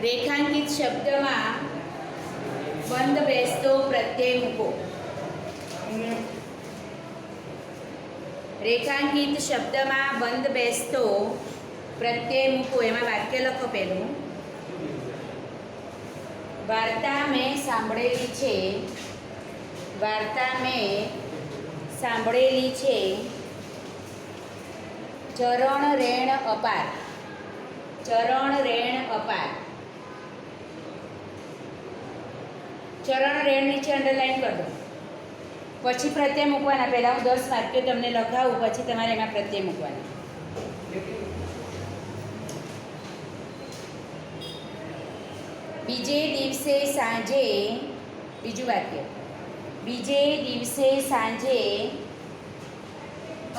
રેખાંકિત શબ્દમાં બંધ બેસતો પ્રત્યય મૂકો. રેખાંકિત શબ્દમાં બંધ બેસતો પ્રત્યય મૂકો. એમાં વાક્ય લખો. પહેલું, વાર્તા મેં સાંભળેલી છે. વાર્તા મેં સાંભળેલી છે. ચરણ રેણ અપાર. ચરણ રેણ અપાર. ચરણ રેણ નીચે અંડરલાઈન કરી દો. પછી પ્રત્યય મૂકવાના. પહેલાં હું 10 વાક્યો તમને લખાવું, પછી તમારે એમાં પ્રત્યય મૂકવાના. બીજે દિવસે સાંજે, બીજું વાક્ય, બીજે દિવસે સાંજે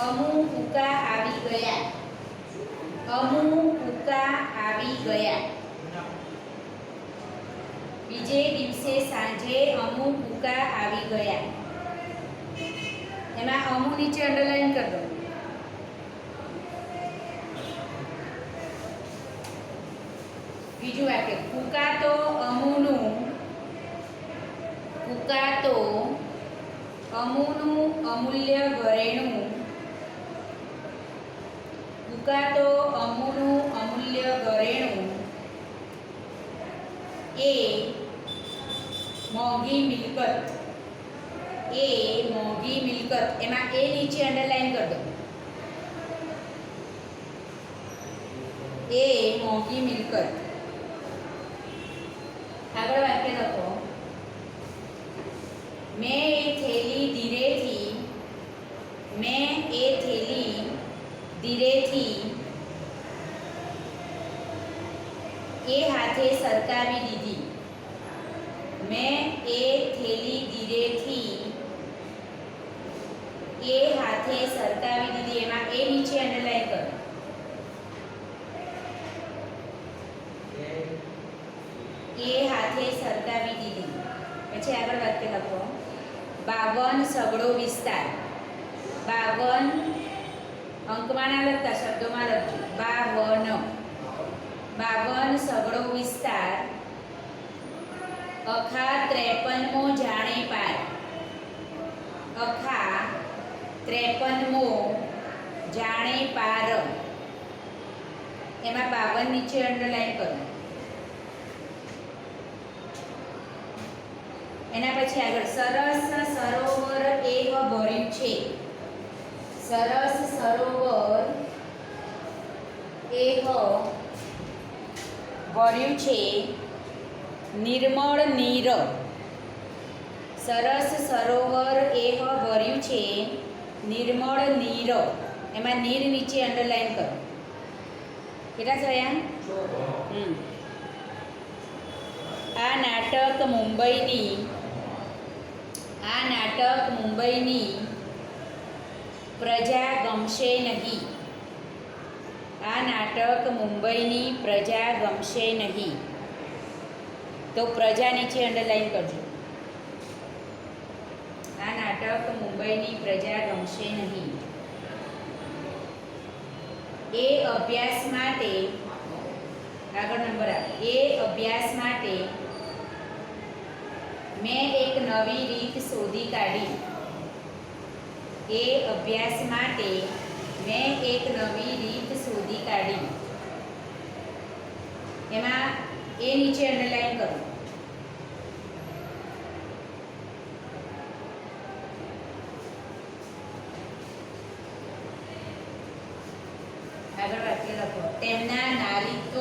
અમુ ઉકા આવી ગયા. અમુ ઉકા આવી ગયા. બીજે દિવસે સાંજે અમુ ઉકા આવી ગયા. એમાં અમુ નીચે અંડરલાઈન કરી દો. બીજું વાક્ય, કુકાતો અમુનું, કુકાતો અમુનું અમૂલ્ય ઘરેણું, કુકાતો અમુનું અમૂલ્ય ઘરેણું એ મોંઘી મિલકત. એ મોંઘી મિલકત. એમાં એ નીચે અંડરલાઈન કરી દો. એ મોંઘી મિલકત. આગળ વાક્ય લખો. મેં એ થેલી ધીરેથી, મેં એ થેલી ધીરેથી એ હાથે સરકાવી દીધી. મેં એ થેલી ધીરેથી એ હાથે સરકાવી દીધી. એમાં એ નીચે અંડરલાઈન કરો. એ હાથે સરકાવી દીધી. પછી આગળ વાક્ય લખો. 52 સગડો વિસ્તાર. 52 અંકમાં ના લખતા, શબ્દોમાં લખજો. 52 સગડો વિસ્તાર. અખા 53મો જાણે પાર. અખા 53મો જાણે પાર. એમાં 52 નીચે અંડરલાઈન કરો. એના પછી આગળ, સરસ સરોવર એક ભર્યું છે. સરસ સરોવર એક ભર્યું છે. નિર્મળ નીર. સરસ સરોવર એક ભર્યું છે. નિર્મળ નીર. એમાં નીર નીચે અંડરલાઈન કરો. કેટલા થયા? આ નાટક મુંબઈની, આ નાટક મુંબઈની પ્રજા ગમશે નહીં. આ નાટક મુંબઈની પ્રજા ગમશે નહીં. તો પ્રજા નીચે અંડરલાઈન કરજો. આ નાટક મુંબઈની પ્રજા ગમશે નહીં. એ અભ્યાસ માટે, આગળ નંબર આપ. એ અભ્યાસ માટે મેં એક નવી રીત શોધી કાઢી. એ અભ્યાસ માટે મેં એક નવી રીત શોધી કાઢી. એમાં એ નીચે અંડરલાઈન કરો. આગળ વાક્ય લખો. તેમના નારીત્વ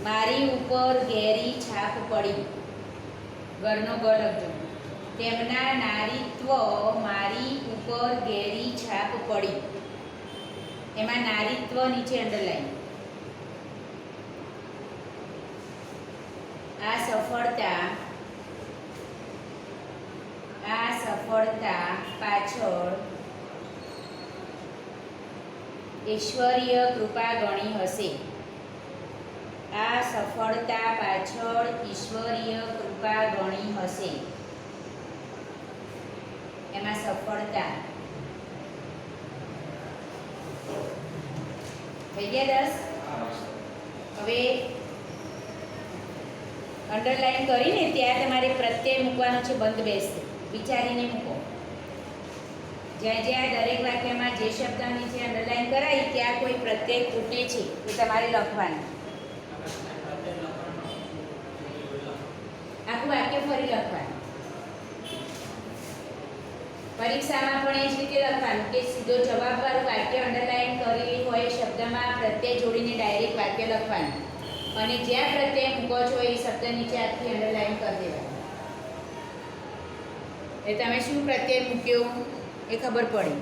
મારી ઉપર ઘેરી છાપ પડી. ઘરનો ઘર લખજો. તેમના નારીત્વ મારી ઉપર ઘેરી છાપ પડી. એમાં નારીત્વ નીચે અંડરલાઈન. આ સફળતા પાછળ ઈશ્વરીય કૃપા ગણી હશે. આ સફળતા પાછળ ઈશ્વરીય કૃપા ગણી હશે. એમાં સફળતા થઈ ગયા 10? હવે અંડરલાઈન કરીને ત્યાં તમારે પ્રત્યય મૂકવાનો છે, બંધ બેસશે, વિચારીને મૂકો. જ્યાં જ્યાં દરેક વાક્યમાં જે શબ્દ નીચે અંડરલાઈન કરાય ત્યાં કોઈ પ્રત્યય ખૂટે છે એ તમારે લખવાનું. આખું વાક્ય ફરી લખવાનું. પરીક્ષામાં પણ એ જ રીતે લખવાનું કે સીધો જવાબવાળું વાક્ય અંડરલાઈન કરેલી હોય શબ્દમાં પ્રત્યય જોડીને ડાયરેક્ટ વાક્ય લખવાનું, અને જ્યાં પ્રત્યય મૂકો છો એ શબ્દ નીચે આખી અંડરલાઈન કરી દેવાનું. એ તમે શું પ્રત્યય મૂક્યો એ ખબર પડી.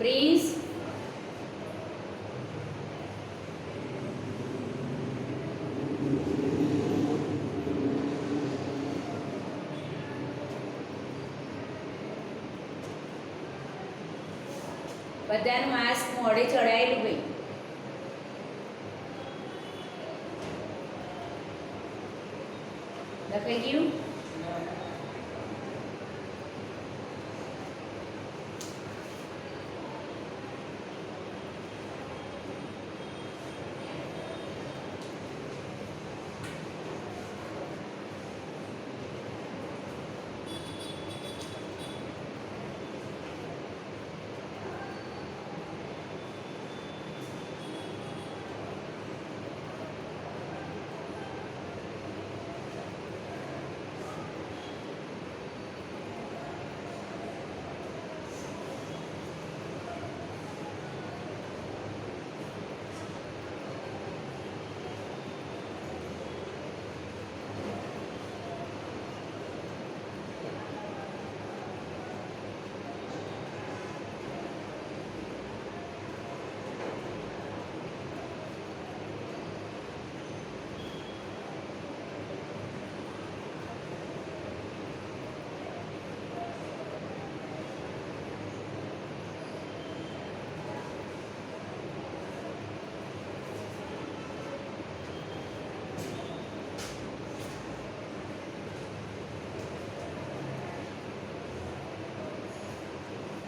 પ્રિન્સ બધાનું માસ્ક મોઢે ચડાયેલું ભાઈ. લખાઈ ગયું?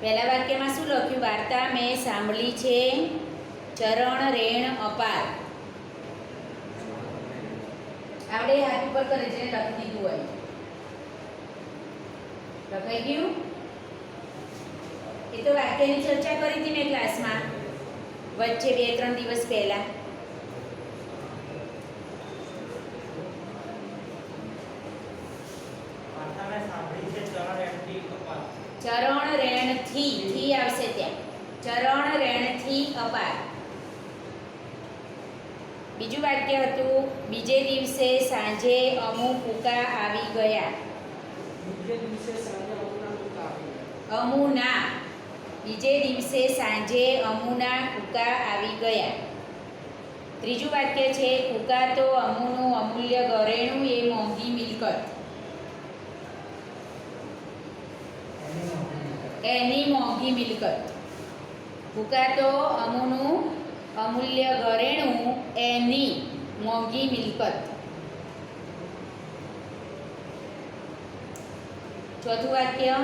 પહેલા વાક્યમાં શું લખ્યું? વાર્તા મેં સાંભળી છે, ચરણ રેણ અપાર. આપણે હાથ ઉપર કરે છે, લખી દીધું હોય. લખાઈ ગયું? એ તો વાક્યની ચર્ચા કરી હતી મેં ક્લાસમાં વચ્ચે 2-3 દિવસ પહેલા. ચરણ રેણથી, થી આવશે ત્યાં, ચરણ રેણથી અપાર. બીજું વાક્ય હતું, બીજે દિવસે સાંજે અમુ કૂકા આવી ગયા. અમુના, બીજે દિવસે સાંજે અમુના કૂકા આવી ગયા. ત્રીજું વાક્ય છે, કૂકા તો અમુનું અમૂલ્ય ઘરેણું, એ મોંઘી મિલકત. એની મોંઘી મિલકત. કૂકા તો અમુનું અમૂલ્ય ઘરેણું, એની મોંઘી મિલકત. ચોથું વાક્ય,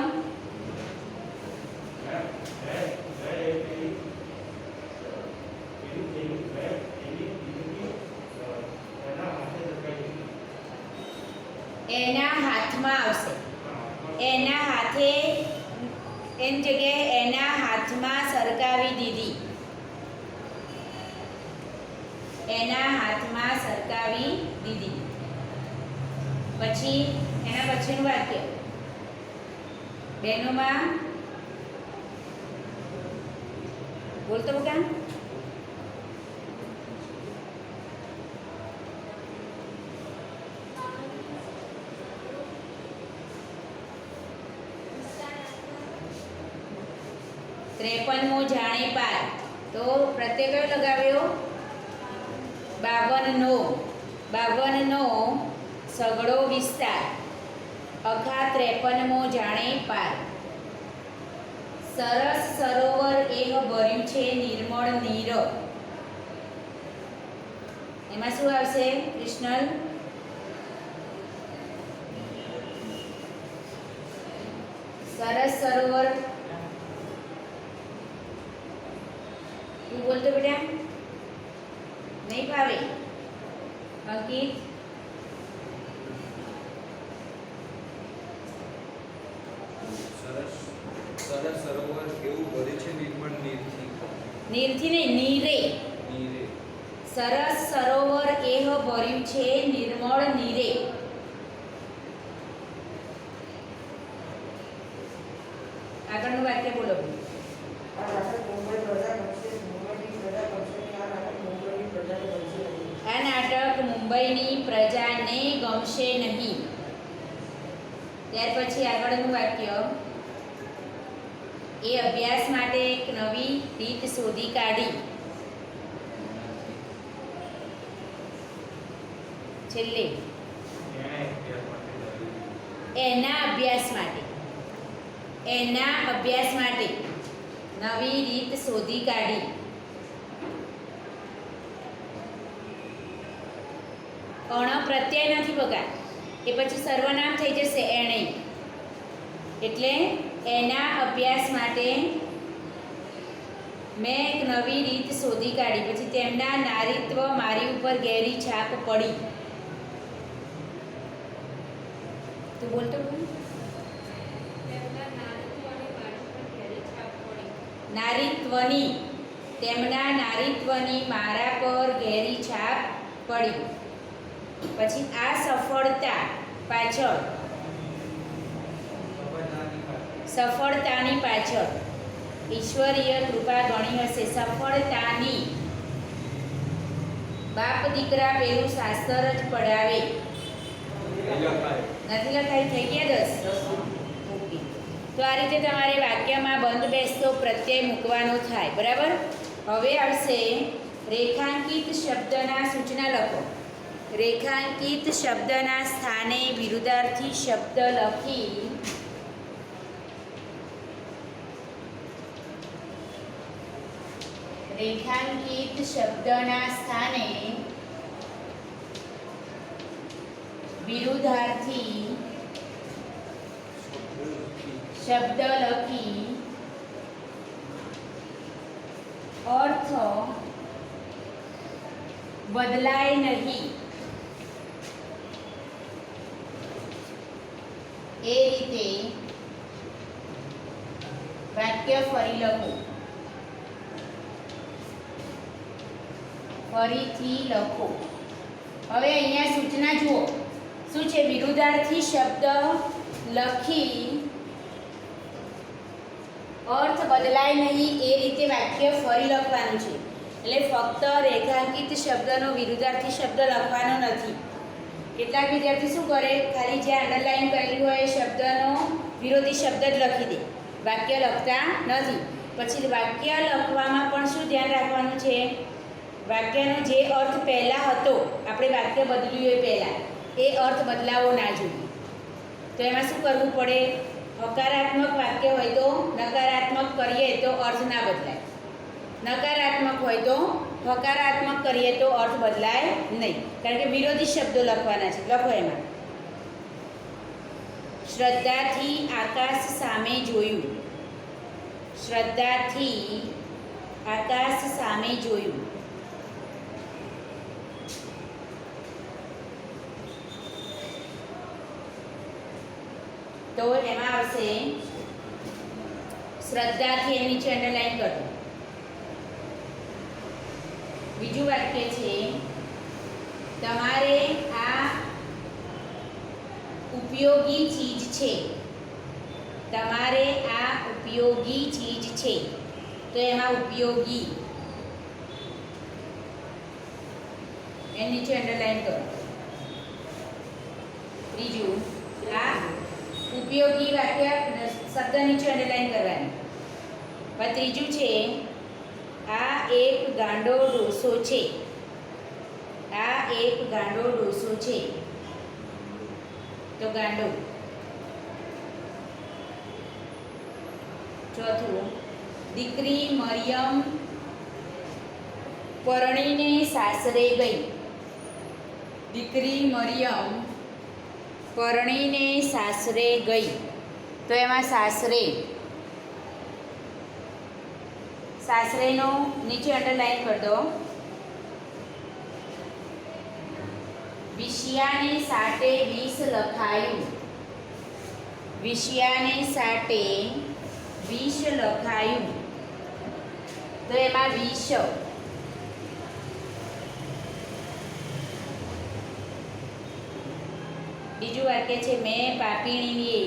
એના હાથમાં આવશે. એના હાથે, એની જગ્યાએ એના હાથમાં સરકાવી દીધી. એના હાથમાં સરકાવી દીધી. પછી એના પછીનું વાક્ય, બહેનોમાં બોલતો બકા. 53મો જાણે પાર, તો પ્રત્યય કયો લગાવ્યો? 52નો. 52નો સઘળો વિસ્તાર, અખા 53મો જાણે પાર. સરસ સરોવર એહ ભર્યું છે નિર્મળ નીર, એમાં શું આવશે કૃષ્ણલ? સરસ સરોવર, તું બોલતો બેટા, નહીં ભાવે? અંકિત, સરસ સરોવર કેવું ભરે છે નિર્મળ નીરથી. નીરથી નહીં, નીરે. નીરે. સરસ સરોવર એહ ભર્યું છે નિર્મળ નીરે. આગળનું વાક્ય બોલો. આ નાટક મુંબઈની પ્રજાને ગમશે નહીં. ત્યાર પછી આગળનું વાક્ય, એ અભ્યાસ માટે એક નવી રીત શોધી કાઢી. છેલ્લે એના અભ્યાસ માટે, એના અભ્યાસ માટે નવી રીત શોધી કાઢી. અણ પ્રત્યય નથી બગા, એ પછી સર્વનામ થઈ જશે એણે. એટલે એના અભ્યાસ માટે મેં એક નવી રીત શોધી કાઢી. પછી તેમના નારીત્વ મારી ઉપર ગહેરી છાપ પડી. તું બોલતો નારીત્વની, તેમના નારીત્વની મારા પર ગહેરી છાપ પડી. પછી આ સફળતા પાછળ, સફળતાની પાછળ ઈશ્વરીય કૃપા ગણી હશે. સફળતાની, બાપ દીકરા પેલું શાસ્ત્ર જ પડાવે. નથી લખાય? થઈ ગયા 10? ઓકે. તો આ રીતે તમારે વાક્યમાં બંધ બેસતો પ્રત્યય મૂકવાનો થાય. બરાબર? હવે આવશે રેખાંકિત શબ્દના સૂચના લખો. રેખાંકિત શબ્દના સ્થાને વિરુદ્ધાર્થી શબ્દ લખી રેખાંકિત શબ્દના સ્થાને વિરુદ્ધાર્થી શબ્દ લખી અર્થ બદલાય નહીં એ રીતે વાક્ય ફરી લખો. ફરીથી લખો. હવે અહીંયા સૂચના જુઓ શું છે? વિરુદ્ધાર્થી શબ્દ લખી અર્થ બદલાય નહીં એ રીતે વાક્ય ફરી લખવાનું છે. એટલે ફક્ત રેખાંકિત શબ્દનો વિરુદ્ધાર્થી શબ્દ લખવાનો નથી. કેટલાક વિદ્યાર્થી શું કરે? ખાલી જે અંડરલાઈન કરેલું હોય એ શબ્દનો વિરોધી શબ્દ જ લખી દે, વાક્ય લખતા નથી. પછી વાક્ય લખવામાં પણ શું ધ્યાન રાખવાનું છે? વાક્યનો જે અર્થ પહેલાં હતો, આપણે વાક્ય બદલ્યું હોય પહેલાં, એ અર્થ બદલાવો ના જોઈએ. તો એમાં શું કરવું પડે? હકારાત્મક વાક્ય હોય તો નકારાત્મક કરીએ તો અર્થ ના બદલાય, નકારાત્મક હોય તો હકારાત્મક કરીએ તો અર્થ બદલાય નહીં, કારણ કે વિરોધી શબ્દો લખવાના છે. લખો એમાં, શ્રદ્ધાથી આકાશ સામે જોયું. શ્રદ્ધાથી આકાશ સામે જોયું. તો એમાં આવશે શ્રદ્ધાથી, એની નીચે અંડરલાઈન કરો. બીજું વાક્ય છે, તમારે આ ઉપયોગી ચીજ છે. તમારે આ ઉપયોગી ચીજ છે. તો એમાં ઉપયોગી એની નીચે અંડરલાઈન કરો. ત્રીજું, આ ઉપયોગી વાક્ય શબ્દ નીચે અંડરલાઈન કરવાની. હવે ત્રીજું છે આ એક ગાંડો ડોસો છે. આ એક ગાંડો ડોસો છે, તો ગાંડો. ચોથું, દીકરી મરિયમ પરણીને સાસરે ગઈ. દીકરી મરિયમ પરણીને સાસરે ગઈ, તો એમાં સાસરે, સાસરેનો નીચે અંડરલાઈન કરી દો. વિષયાને સાટે 20 લખાયું. વિષયાને સાટે 20 લખાયું, તો એમાં 20. બીજું વાક્ય છે મેં પાપીણીએ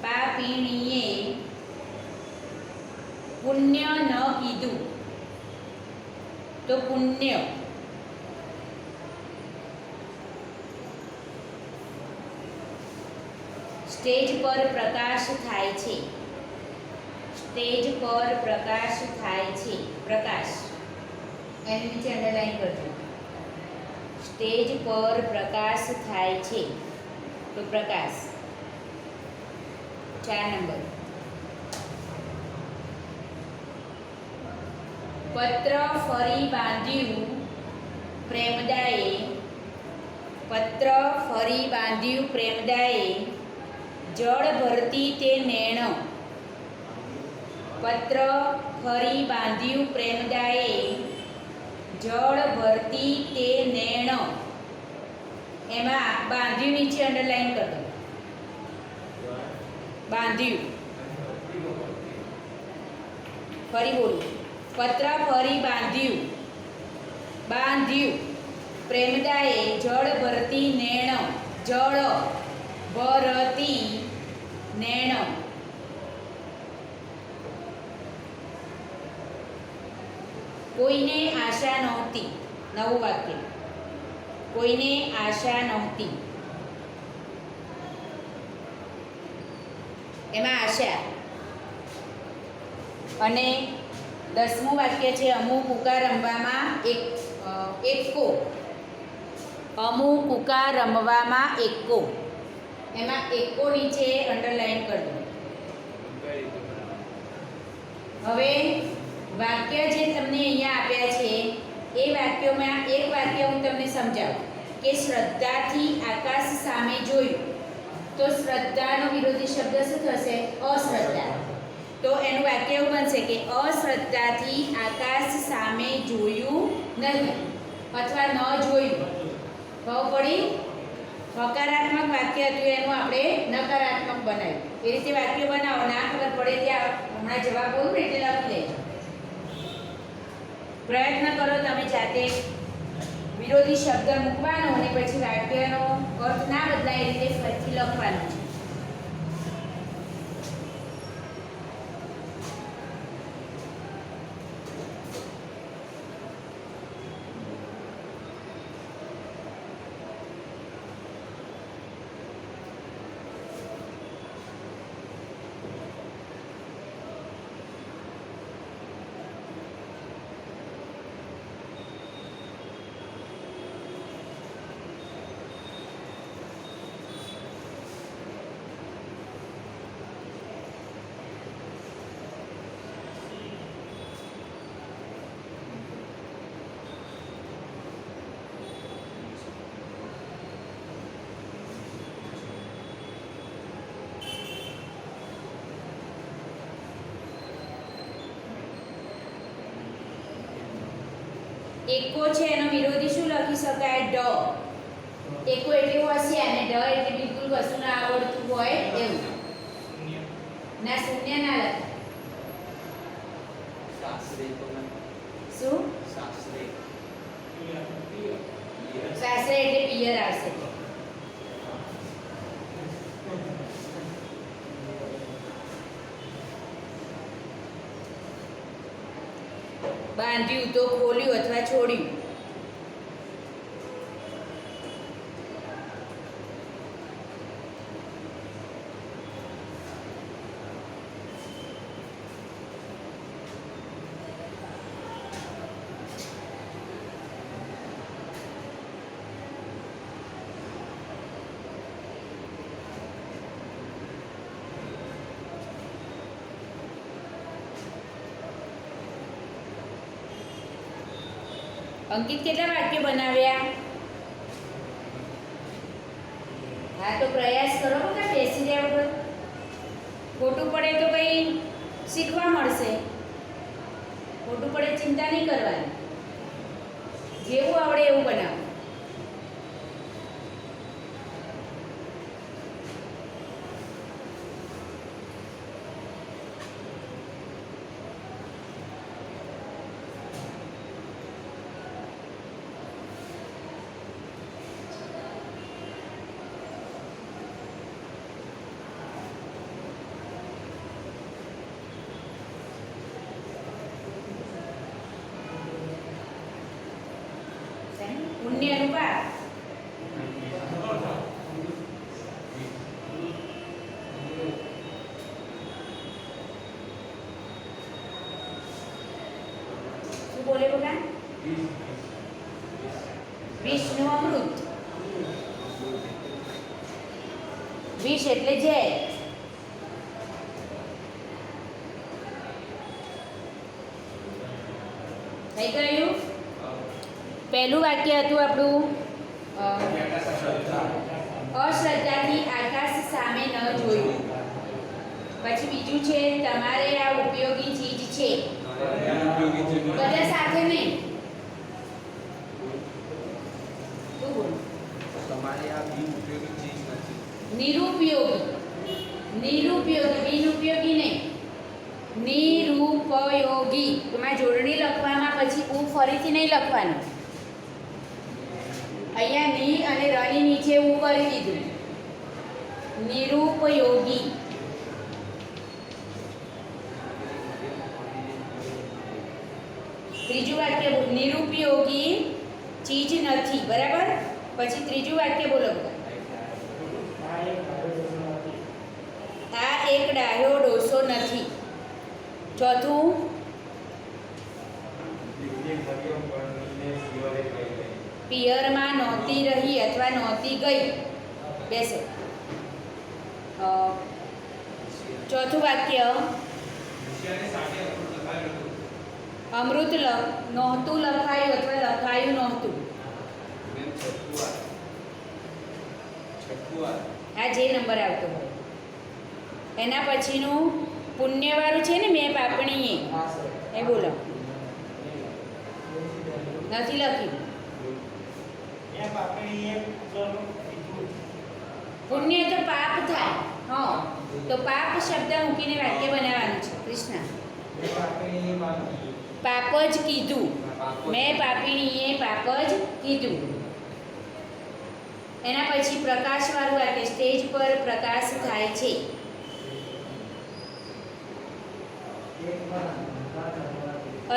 પાપીણીએ પુણ્ય ન કીધું, તો પુણ્ય. સ્ટેજ પર પ્રકાશ થાય છે. સ્ટેજ પર પ્રકાશ થાય છે. પ્રકાશ એની નીચે અંડરલાઈન કરજો. સ્ટેજ પર પ્રકાશ થાય છે, તો પ્રકાશ. 4 નંબર, પત્ર ફરી બાંધ્યું પ્રેમદાએ. પત્ર ફરી બાંધ્યું પ્રેમદાએ, જળ ભરતી તે નેણ. પત્ર ફરી બાંધ્યું પ્રેમદાએ, જળ ભરતી તે નેણ. એમાં બાંધ્યું નીચે અંડરલાઈન કરી દો. બાંધ્યું. ફરી બોલું, પત્ર ફરી બાંધ્યું પ્રેમદાએ, જળ ભરતી નેણ. જળ ભરતી નેણ. કોઈને આશા નહોતી. નવું વાક્ય, કોઈને આશા નહોતી. એમાં આશા. અને 10મું વાક્ય છે અમુ કુકા રમવામાં એક્કો. અમુ કુકા રમવામાં એક્કો. એમાં એક્કો નીચે અંડરલાઈન કરી દો. હવે વાક્ય જે તમને અહીંયા આપ્યા છે એ વાક્યોમાં એક વાક્ય હું તમને સમજાવું કે શ્રદ્ધાથી આકાશ સામે જોયું, તો શ્રદ્ધાનો વિરોધી શબ્દ શું થશે? અશ્રદ્ધા. તો એનું વાક્ય એવું બનશે કે અશ્રદ્ધાથી આકાશ સામે જોયું નહીં, અથવા ન જોયું. ખબર પડી? હકારાત્મક વાક્ય હતું એનું આપણે નકારાત્મક બનાવ્યું. એ રીતે વાક્ય બનાવો. ના ખબર પડે ત્યાં હમણાં જવાબ બોલું ને એટલે લખી લેજો. પ્રયત્ન કરો તમે જાતે વિરોધી શબ્દ મૂકવાનો અને પછી વાક્યનો અર્થ ના બદલાય એ રીતે ફરીથી લખવાનું છે. એકો છે એનો વિરોધી શું લખી શકાય? ડ. એકો એટલે હોશિયાર ને ડ એટલે બિલકુલ કશું ના આવડતું હોય એવું. ના શૂન્ય ના લખાય. શું? સાસરે એટલે પિયર આવશે. બાંધ્યું તો ખોલ્યું અથવા છોડ્યું. અંકિત કેટલા વાક્યો બનાવ્યા? હા તો પ્રયાસ કરો બધા, બેસી રહ્યા વગર. ખોટું પડે તો કંઈ શીખવા મળશે. ખોટું પડે ચિંતા નહીં કરવાની, જેવું આવડે એવું બનાવો. પુણ્યનું પાપ. શું બોલે બોલા? વિષનું અમૃત. વિષ એટલે ઝેર. થઈ ગયું? પહેલું વાક્ય હતું આપણું અશ્રદ્ધાથી આકાશ સામે ન જોયું. પછી બીજું છે તમારે આ ઉપયોગી ચીજ છે. બધા સાથે નહીં. તું બોલ. તમારે આ બિનઉપયોગી ચીજ નથી. નિરુપયોગી. નિરુપયોગી, બિનઉપયોગી નહીં. નિરુપયોગી. એમાં જોડણી લખવામાં પછી ઉ ફરીથી નહીં લખવાનું. અહીંયા ની અને રની નીચે હું કરી દીધું. નિરુપયોગી. ત્રીજું વાક્ય નિરુપયોગી ચીજ નથી. બરાબર? પછી ત્રીજું વાક્ય બોલો. આ એક ડાયો ડોસો નથી. ચોથું પિયરમાં નહોતી રહી અથવા નહોતી ગઈ. બેસો. ચોથું વાક્ય અમૃત નહોતું લખાયું અથવા લખાયું નહોતું. આ જે નંબર આવતો હોય એના પછીનું પુણ્યવાળું છે ને, મેં પાપણીએ એ બોલો. નથી લખ્યું. પુણ્ય તો પાપ થાય. હા, તો પાપ શબ્દ મૂકીને વાક્ય બનાવવાનું છે. કૃષ્ણ પાપ જ કીધું. મેં પાપીણીએ પાપ જ કીધું. એના પછી પ્રકાશવાળું વાક્ય સ્ટેજ પર પ્રકાશ થાય છે.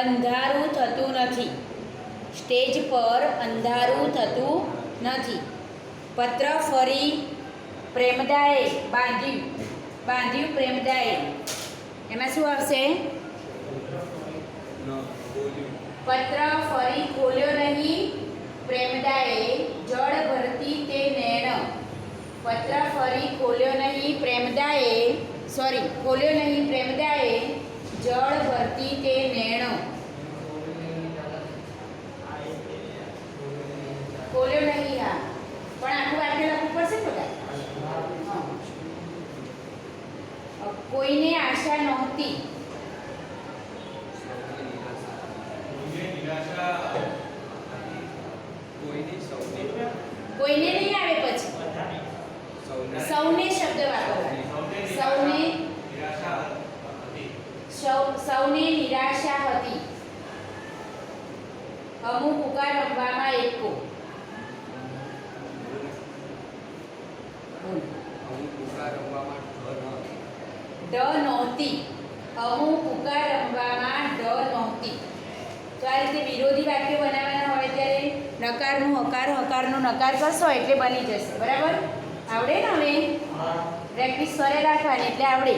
અંધારું થતું નથી. સ્ટેજ પર અંધારું થતું નથી. પત્ર ફરી પ્રેમદાએ બાંધ્યું. બાંધ્યું પ્રેમદાએ. એમાં શું આવશે? પત્ર ફરી ખોલ્યો નહીં પ્રેમદાએ જળ ભરતી તે નેણ. પત્ર ફરી ખોલ્યો નહીં પ્રેમદાએ, ખોલ્યો નહીં પ્રેમદાએ જળ ભરતી તે નેણ. ખોલ્યો નહીં. હા, પણ આખું વાક્ય લખવું પડશે બધા. કોઈને આશા નહોતી. કોઈને નહીં આવે પછી સૌને શબ્દ વાપરવાનો. સૌને નિરાશા હતી. અમુક પુકાર રમવામાં એકો. ડ નહોતી. અમુક પુકાર રમવામાં ડ નહોતી. તો આ રીતે વિરોધી વાક્યો બનાવવાના હોય ત્યારે નકારનું હકાર, હકારનું નકાર કરશો એટલે બની જશે. બરાબર? આવડે ને? હવે પ્રેક્ટિસ કરે રાખવાની એટલે આવડે.